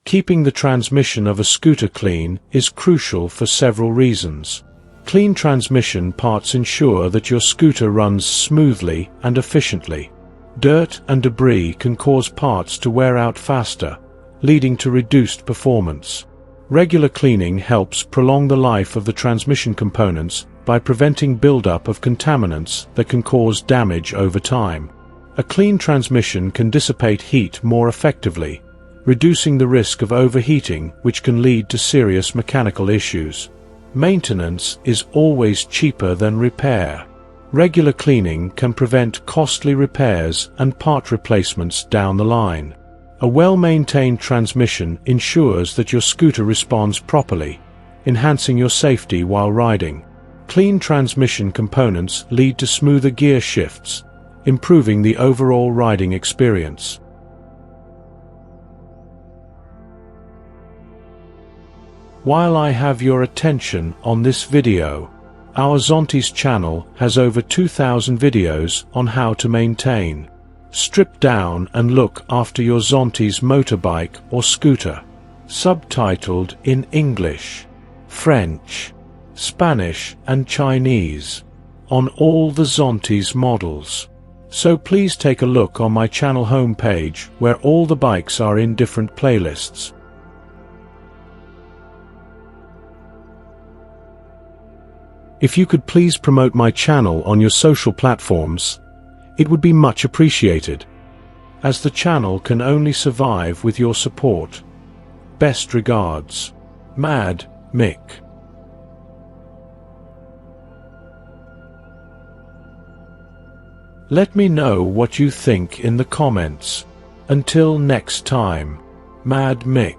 Keeping the transmission of a scooter clean is crucial for several reasons. Clean transmission parts ensure that your scooter runs smoothly and efficiently. Dirt and debris can cause parts to wear out faster, leading to reduced performance. Regular cleaning helps prolong the life of the transmission components by preventing buildup of contaminants that can cause damage over time. A clean transmission can dissipate heat more effectively, reducing the risk of overheating, which can lead to serious mechanical issues. Maintenance is always cheaper than repair. Regular cleaning can prevent costly repairs and part replacements down the line. A well-maintained transmission ensures that your scooter responds properly, enhancing your safety while riding. Clean transmission components lead to smoother gear shifts, improving the overall riding experience. While I have your attention on this video, our Zontes channel has over 2,000 videos on how to maintain, strip down and look after your Zontes motorbike or scooter, subtitled in English, French, Spanish and Chinese, on all the Zontes models. So please take a look on my channel homepage where all the bikes are in different playlists. If you could please promote my channel on your social platforms, it would be much appreciated, as the channel can only survive with your support. Best regards, Mad Mick. Let me know what you think in the comments. Until next time, Mad Mick.